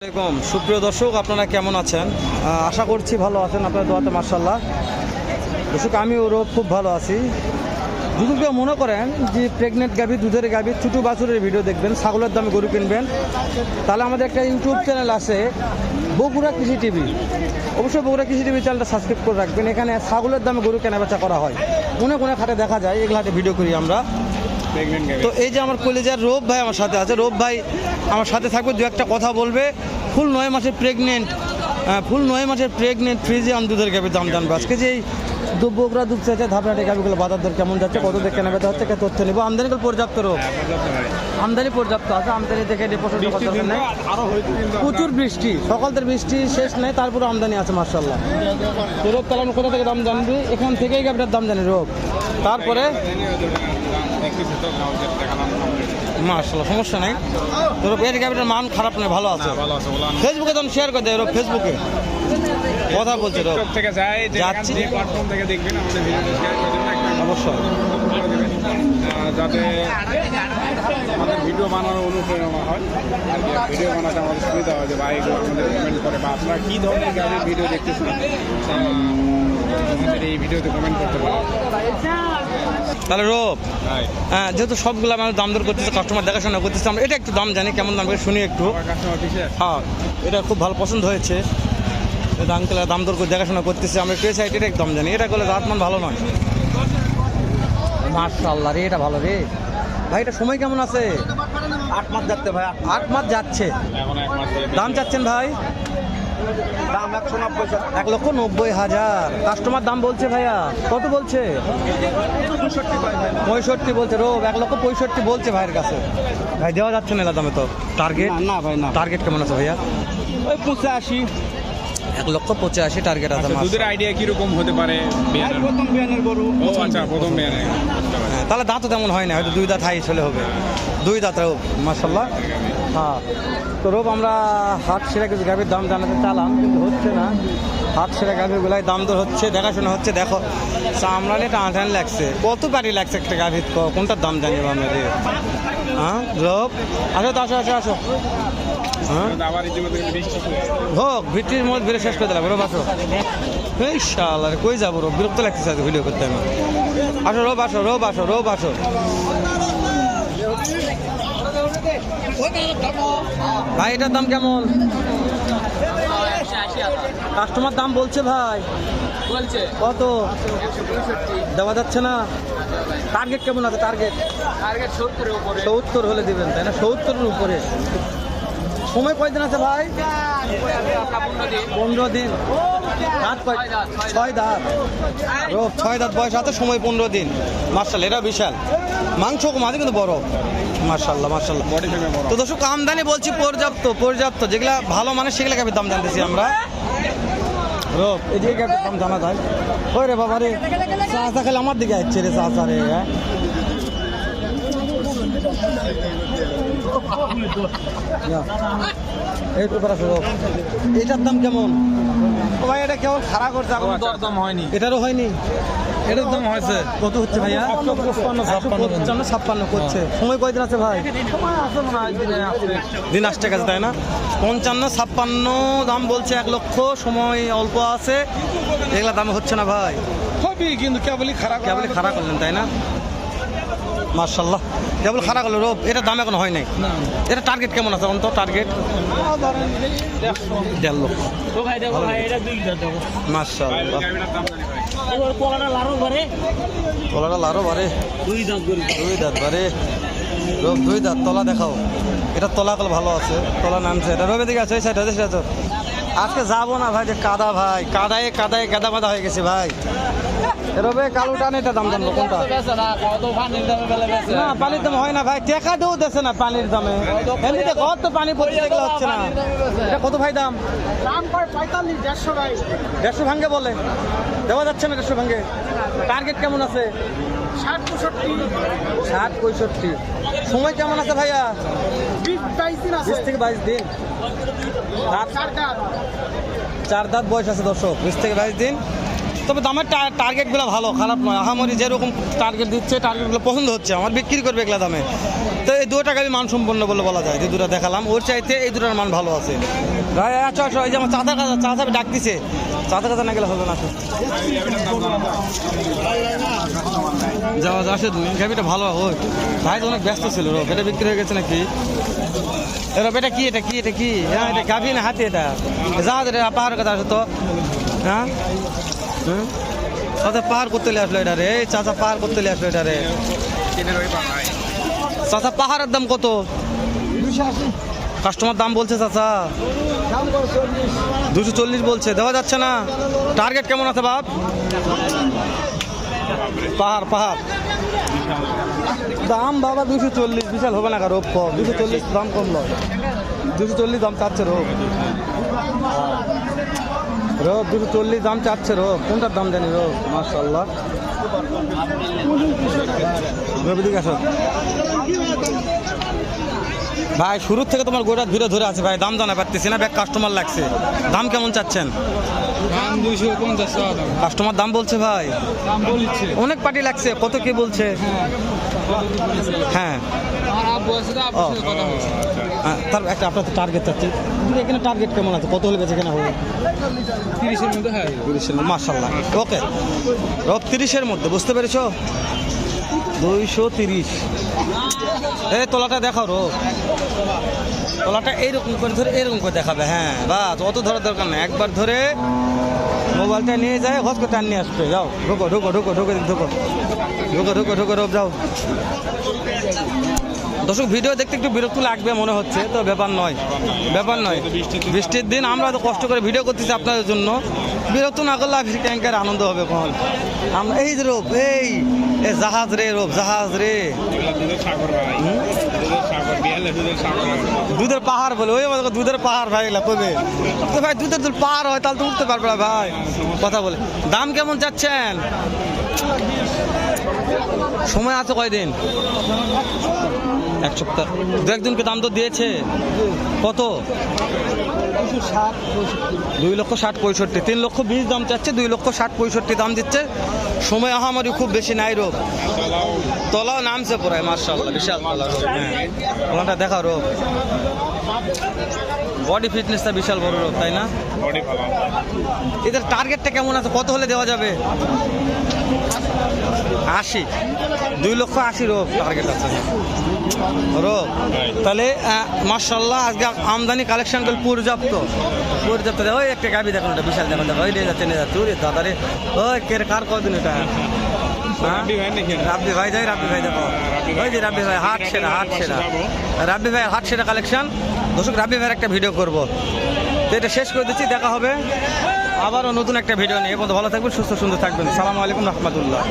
আসসালামু আলাইকুম সুপ্রিয় দর্শক, আপনারা কেমন আছেন? আশা করছি ভালো আছেন, আপনার দোয়াতে মাশাআল্লাহ। দর্শক, আমি ওরও খুব ভালো আছি। যদি কেউ মনে করেন যে প্রেগনেন্ট গাভী, দুধের গাভী, ছোটো বাছুরের ভিডিও দেখবেন, ছাগলের দামে গরু কিনবেন, তাহলে আমাদের একটা ইউটিউব চ্যানেল আছে, বগুড়া কৃষি টিভি। অবশ্যই বগুড়া কৃষি টিভি চ্যানেলটা সাবস্ক্রাইব করে রাখবেন। এখানে ছাগলের দামে গরু কেনাবেচা করা হয়, অনেক হাটে দেখা যায়, এগুলো হাটে ভিডিও করি আমরা। তো এই যে আমার কলেজের রূপ ভাই আমার সাথে আছে, রূপ ভাই আমার সাথে থাকবে, দু একটা কথা বলবে। ফুল 9 মাসের প্রেগনেন্ট ফ্রিজিয়ান দুধের গাভীর দাম জানবো আজকে। যে এই বগুড়া দুধ চাইছে ধাপড়াটে গাভীগুলো বাজার দর কেমন যাচ্ছে, কত দিয়ে কেনা বেচা হচ্ছে, তথ্য নেবো। আমদানিগুলো পর্যাপ্ত রূপ, আমদানি পর্যাপ্ত আছে, আমদানি থেকে নেই। প্রচুর বৃষ্টি, সকালদের বৃষ্টি শেষ নেই, তারপরে আমদানি আছে মাশাআল্লাহ। তো রোগ তালানো কোথা থেকে দাম জানবি, এখান থেকেই গাভীটার দাম জানি রোগ। তারপরে মাশাআল্লাহ সমস্যা নাই। তোর এর গাভীটার মান খারাপ নয়, ভালো আছে। ফেসবুকে তখন শেয়ার করে দেয়, ফেসবুকে কথা বলছে যাচ্ছি অবশ্যই, যাতে আমাদের ভিডিও বানানোর অনুপ্রেরণা হয়, ভিডিও বানাতে আমাদের সুবিধা হয় যে ভাই এগুলো আমাদের কমেন্ট করে, বা আপনারা কী ধরনের গাড়ির ভিডিও দেখতেছেন আমাদের এই ভিডিওতে কমেন্ট করতে পারেন। তাহলে রোব, হ্যাঁ, যেহেতু সবগুলো মানুষ দাম দর করতেছে, কাস্টমার দেখাশোনা করতেছে, আমরা এটা একটু দাম জানি, কেমন দাম করে শুনি একটু। হ্যাঁ, এটা খুব ভালো পছন্দ হয়েছে, আঙ্কেল দাম দর করে দেখাশোনা করতেছে, আমরা একটু সাইড এটা দাম জানি। এটা করলে রাত মান ভালো নয়। মাশাআল্লাহ রে, এটা ভালো রে ভাই। এটা সময় কেমন আছে? 8 মাস যাচ্ছে ভাই, 8 মাস যাচ্ছে। দাম চাচ্ছেন ভাই? দাম 1,90,000। কাস্টমার দাম বলছে ভাইয়া, কত বলছে? 65 বলছে। রোব 1,65,000 বলছে ভাইয়ের কাছে। ভাই দেওয়া যাচ্ছে না দামে তো? টার্গেট না ভাই না, টার্গেট কেমন আছে ভাইয়া? ওই 85। 1,85,000 টার্গেট আছে। দুধের আইডিয়া কিরকম হতে পারে? প্রথম বিয়ানের গরু। ও আচ্ছা, প্রথম বিয়ানের। তাহলে দাঁতও তেমন হয় না, হয়তো 2 দাঁত হাই চলে হবে, 2 দাঁত রোব মাশাআল্লাহ। হ্যাঁ, তো রোব আমরা হাট সেরা কিছু গাভীর দাম জানাতে চালাম, কিন্তু হচ্ছে না। হাট সেরা গাভীগুলাই দাম দর হচ্ছে, দেখাশোনা হচ্ছে। দেখো চামড়ানে টান লাগছে, কত বাড়ি লাগছে একটা গাভীর, কোনটার দাম জানি আমরা রে? হ্যাঁ রোব, আসো তো, আসো। হ্যাঁ হোক, ভিটির মধ্যে ভিড়ে শেষ করে দিলাম। রোব আসো, এই শালা কই যাবো রোব, বিরক্ত লাগতেছে ভিডিও করতে আমি। আসো রোব, আসো। ভাই এটার দাম কেমন? কাস্টমার দাম বলছে ভাই, কত দেওয়া যাচ্ছে না? টার্গেট কেমন আছে? টার্গেট 70 হলে দিবেন, তাই না? 70-এর উপরে। সময় কয়দিন আছে ভাই? 15 দিন। দাঁত 6 দাঁত। রোব 6 দাঁত বয়স আছে, সময় 15 দিন। মাশাআল্লাহ, এটা বিশাল মাংস, কম আছে কিন্তু বড়। মাশাআল্লাহ। তো দর্শক, আমদানি বলছি পর্যাপ্ত, যেগুলা ভালো মানে সেগুলা গাভীর দাম জানতেছি আমরা। রোব এই যে গাভীর দাম জানা যায়। ওই রে বাবা রে, চা খেলে আমার দিকে আসছে রে, চা রে। হ্যাঁ, এটার দাম কেমন ভাই? এটা কেমন খারাপ করছে, দাম হয়নি, এটারও হয়নি। এটার দাম হয়েছে কত হচ্ছে ভাইয়া? 55 করছে। সময় কয়দিন আছে ভাই? দিন আসছে কাছে, তাই না? 55-56 দাম বলছে, 1 লক্ষ। সময় অল্প আছে, এগুলা দাম হচ্ছে না ভাই। কিন্তু কেবলই খারাপ করলেন, তাই না? মাশাআল্লাহ, কেবল খারাপ হলো রোব। এটার দাম এখন হয় নাই। এটা টার্গেট কেমন আছে অন্ত? টার্গেট 1.5 লক্ষ। মাশাআল্লাহ, তলাটা লারো বারে, 2 দাঁত বারে। রোব 2 দাঁত, তলা দেখাও। এটা তলা কল ভালো আছে, তলা নামছে। এটা রোবে দিকে আছে, এই সাইড আছে। আজকে যাবো না ভাই, যে কাদা ভাই, কাদায় কাদা বাদা হয়ে গেছে ভাই। রবে কালো টান, এটা দাম জানবো কোনটা? না, পানির দাম হয় না ভাই, টেকা দেও দেছে না পানির দামে। এমনিতে কত পানি পড়ছে, এগুলো হচ্ছে না। এটা কত ভাই দাম? 150 ভাঙ্গে বলে, দেওয়া যাচ্ছে না 150 ভাঙ্গে। টার্গেট কেমন আছে? 60-65। সময় কেমন আছে ভাইয়া? 20 থেকে 22 দিন। 4 দাঁত বয়স আছে দর্শক, 20 থেকে 22 দিন। তবে দামের টার্গেটগুলো ভালো, খারাপ নয়। আহামরি যেরকম টার্গেট দিচ্ছে, টার্গেটগুলো পছন্দ হচ্ছে আমার, বিক্রি করবে এগুলা দামে। তো এই দুটো গাভী মানসম্পন্ন বলে বলা যায়, যে দুটো দেখালাম ওর চাইতে এই দুটোর মান ভালো আছে। ভাই আচ্ছা আচ্ছা, এই যে আমার চাচার কাছে, চাচা ডাকতেছে, চাচার কাছে না গেলে হবে না। যাওয়া আসে তুমি, গাভীটা ভালো। ওই ভাই তো অনেক ব্যস্ত ছিল, রোগ এটা বিক্রি হয়ে গেছে নাকি? এরকম এটা কি, এটা কি, এটা কি? হ্যাঁ এটা গাভী না হাতি? এটা যাওয়া এটা পাহাড়ের কথা আসে তো। হ্যাঁ চাচা পাহাড় করতে আসলো এটা রে, চাচা পাহাড় করতে আসলো এটা রে। চাচা পাহাড়ের দাম কত? 280 কাস্টমার দাম বলছে চাচা 240 বলছে, দেওয়া যাচ্ছে না। টার্গেট কেমন আছে বাপ? পাহাড় পাহাড় দাম বাবা 240, বিশাল হবে না রোগ কম। 240 দাম কম নয়, 240 দাম চাচ্ছে রোগ। রোগ 240 দাম চাচ্ছে রোগ। কোনটার দাম জানি রোগ? মাশাআল্লাহ। রবি দিকে আসো ভাই, শুরুর থেকে তোমার গোটা ধীরে ধরে আছে ভাই, দাম জানা পারতেছি না, ব্যাগ কাস্টমার লাগছে। দাম কেমন চাচ্ছেন? দাম 250 টাকা দাম। কাস্টমার দাম বলছে ভাই, দাম বলছে অনেক পার্টি লাগছে। কত কি বলছে? হ্যাঁ আমার আব্বু আছে তো, আব্বুর সাথে কথা বলছে। তার একটা আপনার তো টার্গেট চাচ্ছি, এখানে টার্গেট কেমন আছে? কত হলে বেঁচে কেনা হবে? 30 এর মধ্যে হয়। 30-এর মধ্যে, মাশাআল্লাহ। ওকে রব 30-এর মধ্যে, বুঝতে পেরেছো? 230। এই তলাটা দেখাও রোগ, তলাটা এইরকম করে ধরে এরকম করে দেখাবে। হ্যাঁ বাস, অত ধরার দরকার নেই, একবার ধরে মোবাইলটা নিয়ে যায়, হজ করে টান নিয়ে আসবে। যাও ঢোকো ঢোকো ঢোকো ঢোকো ঢোকো ঢোকো ঢোকো ঢোকো রোগ যাও। দর্শক ভিডিও দেখতে একটু বিরক্ত লাগবে মনে হচ্ছে, তো ব্যাপার নয়, ব্যাপার নয়। বৃষ্টির দিন আমরা তো কষ্ট করে ভিডিও করতেছি আপনাদের জন্য, বিরক্ত না করলে আপনি ক্যাঙ্কার আনন্দ হবে কখন। আমরা এই যে রোগ, এই জাহাজ রে রোগ, জাহাজ রে, দুধের পাহাড় বলে, ওই আমাদের দুধের পাহাড় ভাই এগুলা কবে তো ভাই, দুধের দুধ পাহাড় হয় তাহলে তো উঠতে পারবে না ভাই। কথা বলে দাম কেমন চাচ্ছেন? সময় আছে কয়দিন? 1 সপ্তাহ। 2-1 দাম তো দিয়েছে। কত? 2,60,65,। 3,20,000 দাম চাচ্ছে, 2,60,65,000 দাম দিচ্ছে। সময় আহামরি খুব বেশি নাই রোগ, তলাও নামছে পড়ায় মাশাআল্লাহ, বিশাল তলা রোগ। হ্যাঁ ওনাটা দেখা রোগ, বডি ফিটনেসটা বিশাল বড় রোগ, তাই না? এদের টার্গেটটা কেমন আছে? কত হলে দেওয়া যাবে? 80, 2,80,000 রোগ টার্গেট আছে রোগ। তাহলে মাশাআল্লাহ আজকে আমদানি কালেকশন করলে পর্যাপ্ত পর্যাপ্ত। ওই একটা গাবি দেখুন, ওটা বিশাল দেখুন, ওই নিয়ে যাচ্ছে নিয়ে যাচ্ছে। ওরে দাদা রে, ওই কার কদিন এটা? রাব্বি ভাই যাই, রাব্বি ভাই দেখো, ওই যে রাব্বি ভাই হাট সেরা, হাট সেরা, রাব্বি ভাই হাট সেরা কালেকশন। দর্শক রাব্বি ভাইয়ের একটা ভিডিও করবো, তো এটা শেষ করে দিচ্ছি, দেখা হবে আবারও নতুন একটা ভিডিও নিয়ে। ভালো থাকবেন, সুস্থ সুন্দর থাকবেন। সালামু আলাইকুম রহমতুল্লাহ।